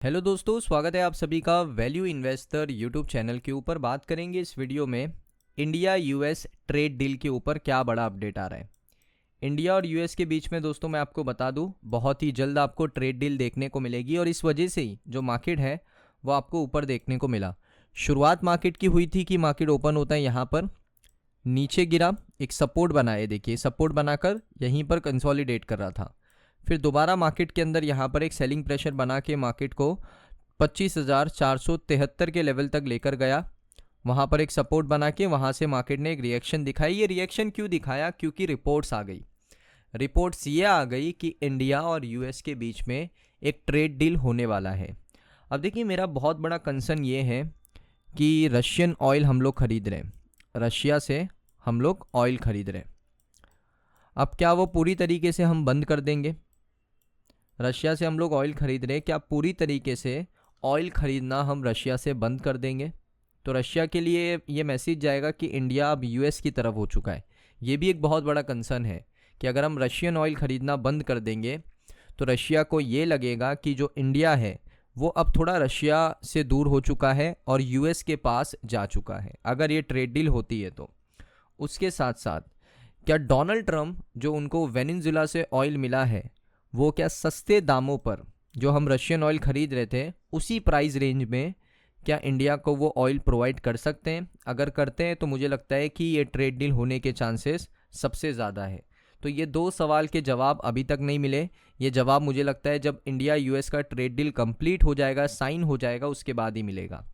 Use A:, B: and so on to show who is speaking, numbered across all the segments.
A: Hello दोस्तों, स्वागत है आप सभी का वैल्यू इन्वेस्टर यूट्यूब चैनल के ऊपर। बात करेंगे इस वीडियो में इंडिया यूएस ट्रेड डील के ऊपर क्या बड़ा अपडेट आ रहा है। इंडिया और यूएस के बीच में दोस्तों मैं आपको बता दूं, बहुत ही जल्द आपको ट्रेड डील देखने को मिलेगी और इस वजह से ही जो मार्केट है वो आपको ऊपर देखने को मिला। शुरुआत मार्केट की हुई थी कि मार्केट ओपन होता है यहाँ पर नीचे गिरा, एक सपोर्ट बनाए, देखिए सपोर्ट बनाकर यहीं पर कंसोलिडेट कर रहा था। फिर दोबारा मार्केट के अंदर यहाँ पर एक सेलिंग प्रेशर बना के मार्केट को 25,473 के लेवल तक लेकर गया। वहाँ पर एक सपोर्ट बना के वहाँ से मार्केट ने एक रिएक्शन दिखाई। ये रिएक्शन क्यों दिखाया? क्योंकि रिपोर्ट्स आ गई। रिपोर्ट्स ये आ गई कि इंडिया और यूएस के बीच में एक ट्रेड डील होने वाला है। अब देखिए, मेरा बहुत बड़ा कंसर्न ये है कि रशियन ऑयल हम लोग खरीद रहे हैं, रशिया से हम लोग ऑयल खरीद रहे हैं। अब क्या वो पूरी तरीके से हम बंद कर देंगे? रशिया से हम लोग ऑयल खरीद रहे हैं, क्या पूरी तरीके से ऑयल खरीदना हम रशिया से बंद कर देंगे? तो रशिया के लिए ये मैसेज जाएगा कि इंडिया अब यूएस की तरफ हो चुका है। ये भी एक बहुत बड़ा कंसर्न है कि अगर हम रशियन ऑयल खरीदना बंद कर देंगे तो रशिया को ये लगेगा कि जो इंडिया है वो अब थोड़ा रशिया से दूर हो चुका है और यूएस के पास जा चुका है, अगर ये ट्रेड डील होती है तो। उसके साथ साथ क्या डोनाल्ड ट्रंप, जो उनको वेनेजुएला से ऑयल मिला है, वो क्या सस्ते दामों पर जो हम रशियन ऑयल खरीद रहे थे उसी प्राइस रेंज में क्या इंडिया को वो ऑयल प्रोवाइड कर सकते हैं? अगर करते हैं तो मुझे लगता है कि ये ट्रेड डील होने के चांसेस सबसे ज़्यादा है। तो ये दो सवाल के जवाब अभी तक नहीं मिले। ये जवाब मुझे लगता है जब इंडिया यूएस का ट्रेड डील कंप्लीट हो जाएगा, साइन हो जाएगा, उसके बाद ही मिलेगा।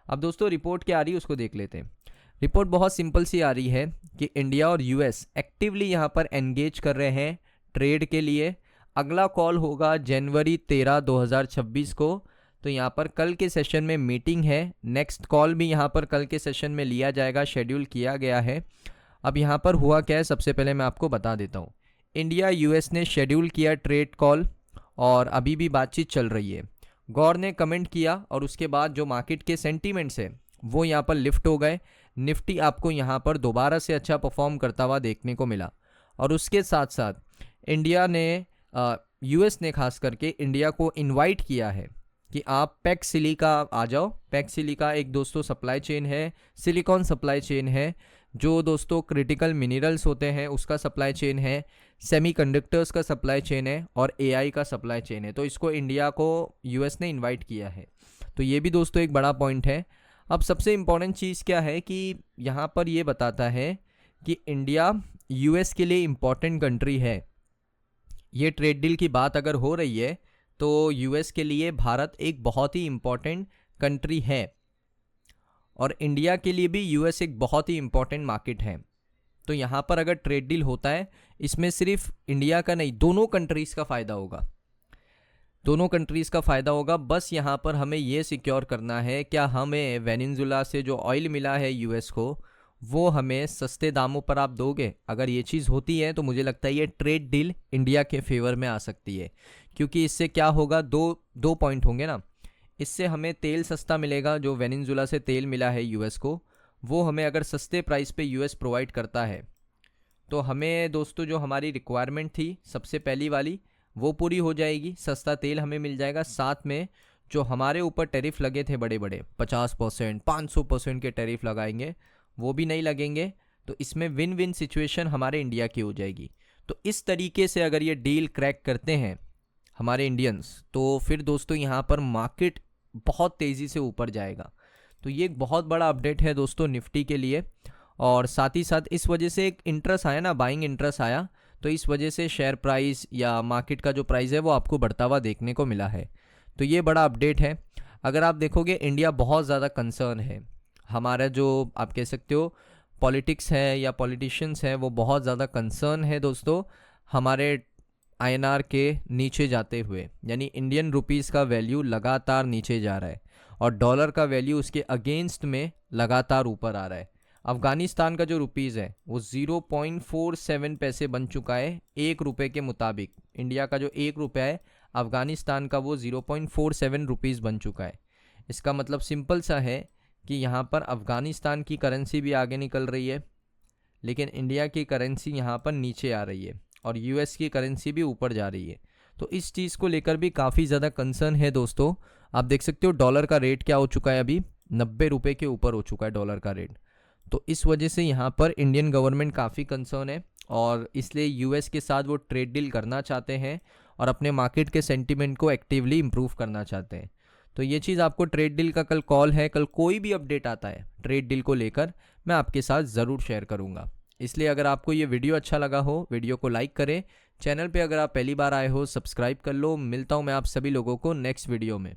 A: अब दोस्तों रिपोर्ट क्या आ रही है उसको देख लेते हैं। रिपोर्ट बहुत सिंपल सी आ रही है कि इंडिया और यूएस एक्टिवली यहाँ पर एंगेज कर रहे हैं ट्रेड के लिए। अगला कॉल होगा जनवरी 13, 2026 को। तो यहाँ पर कल के सेशन में मीटिंग है, नेक्स्ट कॉल भी यहाँ पर कल के सेशन में लिया जाएगा, शेड्यूल किया गया है। अब यहाँ पर हुआ क्या है, सबसे पहले मैं आपको बता देता हूँ। इंडिया यूएस ने शेड्यूल किया ट्रेड कॉल और अभी भी बातचीत चल रही है। गौर ने कमेंट किया और उसके बाद जो मार्केट के सेंटीमेंट्स है वो यहाँ पर लिफ्ट हो गए। निफ्टी आपको यहाँ पर दोबारा से अच्छा परफॉर्म करता हुआ देखने को मिला। और उसके साथ साथ इंडिया ने यूएस ने खास करके इंडिया को इनवाइट किया है कि आप पैक सिलिका आ जाओ। पैक सिलिका एक दोस्तों सप्लाई चेन है, सिलिकॉन सप्लाई चेन है, जो दोस्तों क्रिटिकल मिनरल्स होते हैं उसका सप्लाई चेन है, सेमीकंडक्टर्स का सप्लाई चेन है और एआई का सप्लाई चेन है। तो इसको इंडिया को यूएस ने इनवाइट किया है। तो ये भी दोस्तों एक बड़ा पॉइंट है। अब सबसे इम्पॉर्टेंट चीज़ क्या है कि यहाँ पर ये बताता है कि इंडिया यूएस के लिए इम्पॉर्टेंट कंट्री है। ये ट्रेड डील की बात अगर हो रही है तो यूएस के लिए भारत एक बहुत ही इम्पॉर्टेंट कंट्री है और इंडिया के लिए भी यूएस एक बहुत ही इम्पॉर्टेंट मार्केट है। तो यहाँ पर अगर ट्रेड डील होता है, इसमें सिर्फ इंडिया का नहीं, दोनों कंट्रीज़ का फ़ायदा होगा, दोनों कंट्रीज़ का फ़ायदा होगा। बस यहाँ पर हमें ये सिक्योर करना है, क्या हमें वेनेजुएला से जो ऑयल मिला है यूएस को वो हमें सस्ते दामों पर आप दोगे? अगर ये चीज़ होती है तो मुझे लगता है ये ट्रेड डील इंडिया के फेवर में आ सकती है, क्योंकि इससे क्या होगा, दो पॉइंट होंगे ना। इससे हमें तेल सस्ता मिलेगा, जो वेनेजुएला से तेल मिला है यूएस को वो हमें अगर सस्ते प्राइस पे यूएस प्रोवाइड करता है तो हमें दोस्तों जो हमारी रिक्वायरमेंट थी सबसे पहली वाली वो पूरी हो जाएगी, सस्ता तेल हमें मिल जाएगा। साथ में जो हमारे ऊपर टैरिफ लगे थे बड़े बड़े 50%, 500% के टैरिफ लगाएंगे, वो भी नहीं लगेंगे। तो इसमें विन विन सिचुएशन हमारे इंडिया की हो जाएगी। तो इस तरीके से अगर ये डील क्रैक करते हैं हमारे इंडियंस तो फिर दोस्तों यहाँ पर मार्केट बहुत तेज़ी से ऊपर जाएगा। तो ये एक बहुत बड़ा अपडेट है दोस्तों निफ्टी के लिए। और साथ ही साथ इस वजह से एक इंटरेस्ट आया ना, बाइंग इंटरेस्ट आया, तो इस वजह से शेयर प्राइस या मार्केट का जो प्राइस है वो आपको बढ़ता हुआ देखने को मिला है। तो ये बड़ा अपडेट है। अगर आप देखोगे इंडिया बहुत ज़्यादा कंसर्न है, हमारा जो आप कह सकते हो पॉलिटिक्स है या पॉलिटिशियंस हैं वो बहुत ज़्यादा कंसर्न है दोस्तों हमारे आईएनआर के नीचे जाते हुए, यानी इंडियन रुपीस का वैल्यू लगातार नीचे जा रहा है और डॉलर का वैल्यू उसके अगेंस्ट में लगातार ऊपर आ रहा है। अफ़गानिस्तान का जो रुपीज़ है वो 0.47 पैसे बन चुका है एक रुपये के मुताबिक। इंडिया का जो एक रुपया है अफ़गानिस्तान का वो 0.47 रुपीज़ बन चुका है। इसका मतलब सिंपल सा है कि यहाँ पर अफ़गानिस्तान की करेंसी भी आगे निकल रही है, लेकिन इंडिया की करेंसी यहाँ पर नीचे आ रही है और यूएस की करेंसी भी ऊपर जा रही है। तो इस चीज़ को लेकर भी काफ़ी ज़्यादा कंसर्न है दोस्तों। आप देख सकते हो डॉलर का रेट क्या हो चुका है, अभी 90 रुपये के ऊपर हो चुका है डॉलर का रेट। तो इस वजह से यहाँ पर इंडियन गवर्नमेंट काफ़ी कंसर्न है और इसलिए यूएस के साथ वो ट्रेड डील करना चाहते हैं और अपने मार्केट के सेंटीमेंट को एक्टिवली इम्प्रूव करना चाहते हैं। तो ये चीज़ आपको ट्रेड डील का कल कॉल है, कल कोई भी अपडेट आता है ट्रेड डील को लेकर मैं आपके साथ ज़रूर शेयर करूँगा। इसलिए अगर आपको ये वीडियो अच्छा लगा हो, वीडियो को लाइक करें, चैनल पे अगर आप पहली बार आए हो सब्सक्राइब कर लो। मिलता हूँ मैं आप सभी लोगों को नेक्स्ट वीडियो में।